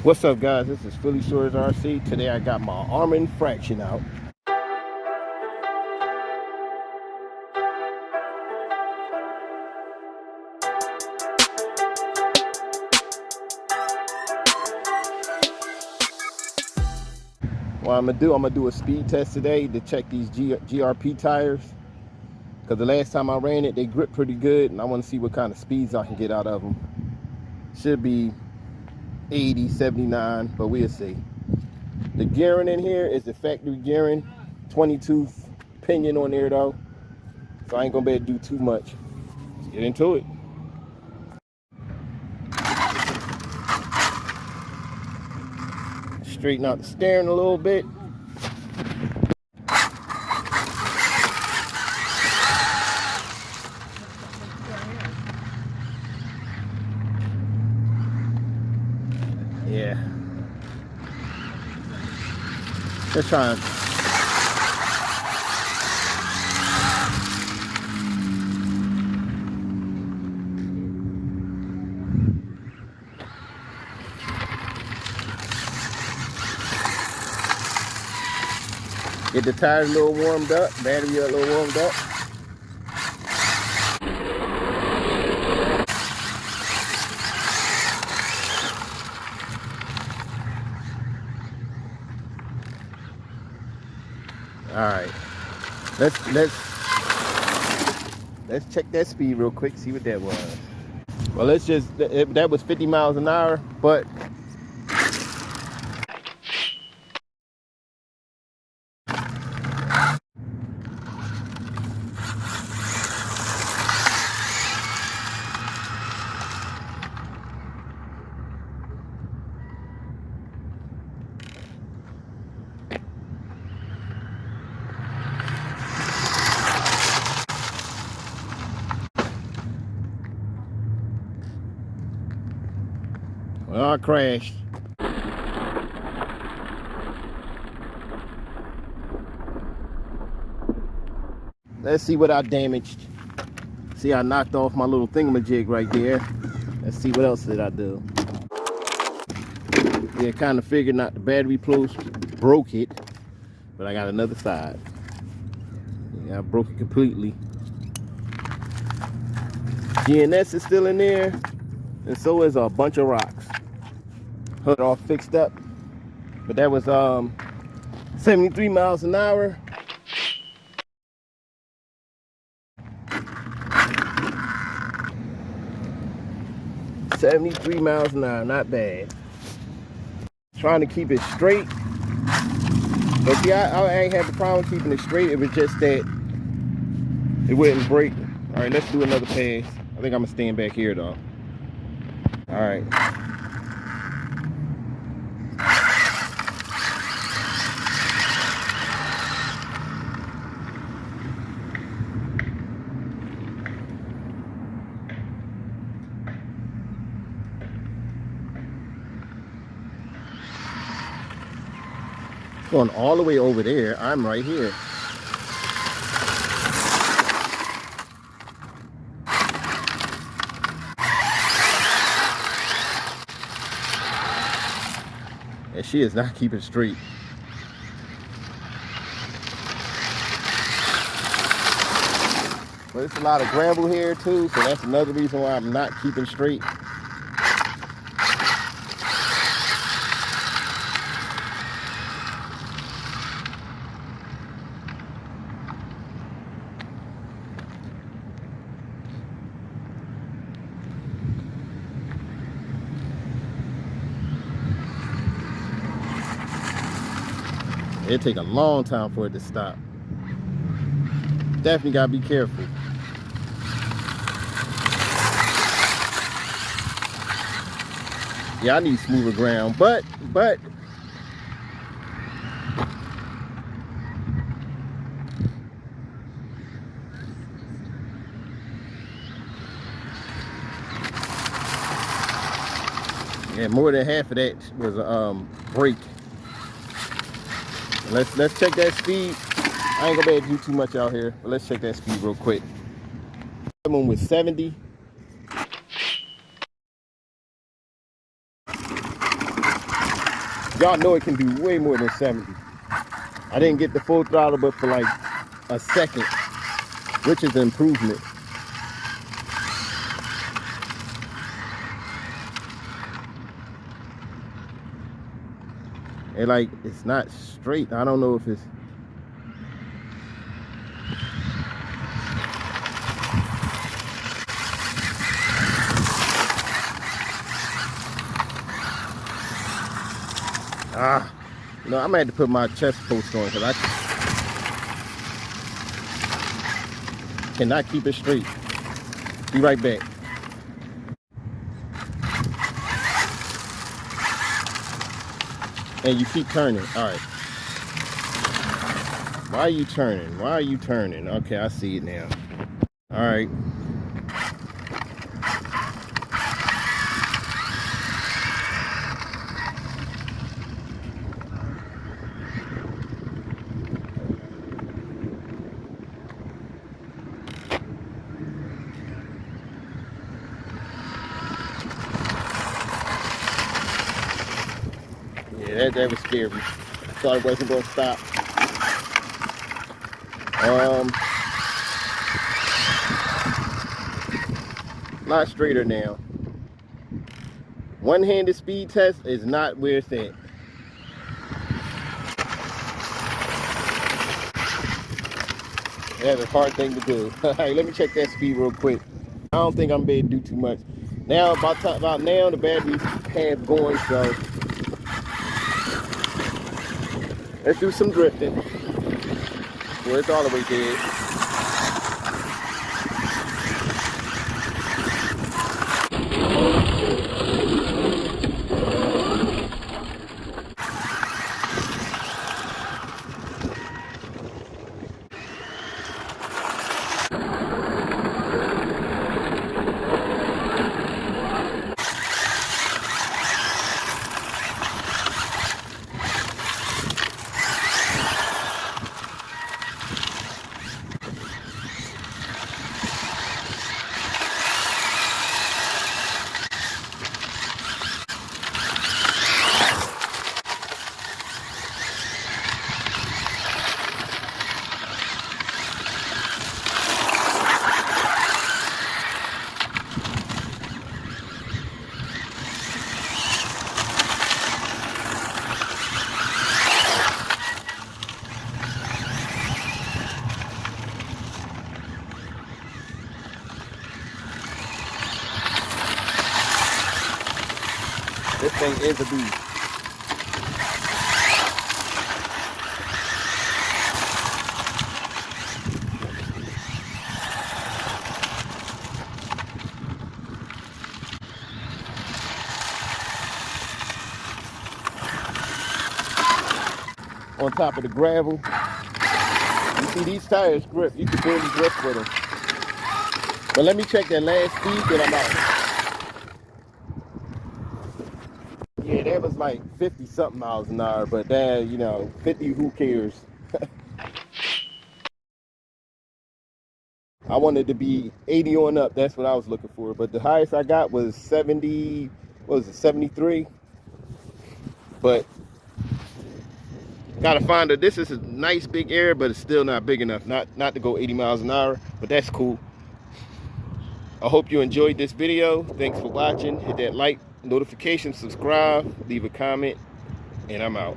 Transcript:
What's up, guys? This is Phillyswords RC. Today I got my Arrma Infraction out. What I'm gonna do a speed test today to check these GRP tires, because the last time I ran it, they grip pretty good, and I want to see what kind of speeds I can get out of them. Should be 80, 79, but we'll see. The gearing in here is the factory gearing, 22 pinion on there though, so I ain't gonna be able to do too much. Let's get into it. Straighten out the steering a little bit. Yeah. Let's try and get the tires a little warmed up, battery a little warmed up. All right, let's check that speed real quick, see what that was. Well, let's just, that was 50 miles an hour, but well, I crashed. Let's see what I damaged. See, I knocked off my little thingamajig right there. Let's see what else did I do. Yeah, kind of figured not the battery broke it, but I got another side. Yeah, I broke it completely. GNS is still in there, and so is a bunch of rocks. Hood all fixed up, but that was 73 miles an hour. $73 miles an hour, not bad. Trying to keep it straight. But see, I ain't had the problem keeping it straight. It was just that it wouldn't break. All right, let's do another pass. I think I'm gonna stand back here though. All right. Going all the way over there. I'm right here. And she is not keeping straight. But it's a lot of gravel here too, so that's another reason why I'm not keeping straight. It'll take a long time for it to stop. Definitely gotta be careful. Yeah, I need smoother ground, but yeah, more than half of that was a brake. Let's check that speed. I ain't gonna be able to do too much out here, but let's check that speed real quick. That one was 70. Y'all know it can do way more than 70. I didn't get the full throttle, but for like a second, which is an improvement. And like, it's not straight. I don't know if it's... You know, I'm gonna have to put my chest post on because I cannot keep it straight. Be right back. And you keep turning. All right. Why are you turning? Why are you turning? Okay, I see it now. All right. Yeah, that was scary. I thought it wasn't gonna stop. A lot straighter now. One-handed speed test is not where it's at. That's a hard thing to do. All right, let me check that speed real quick. I don't think I'm gonna be able to do too much. Now, about now, the battery's half going, so let's do some drifting. Where it's all the way dead. This thing is a beast. On top of the gravel. You see these tires grip. You can barely grip with them. But let me check that last speed that I'm out. Yeah, that was like 50 something miles an hour, but that, you know, 50, who cares? I wanted to be 80 on up. That's what I was looking for. But the highest I got was 70, what was it, 73? But gotta find a, this is a nice big area, but it's still not big enough. Not to go 80 miles an hour, but that's cool. I hope you enjoyed this video. Thanks for watching. Hit that like, notification, subscribe, leave a comment, and I'm out.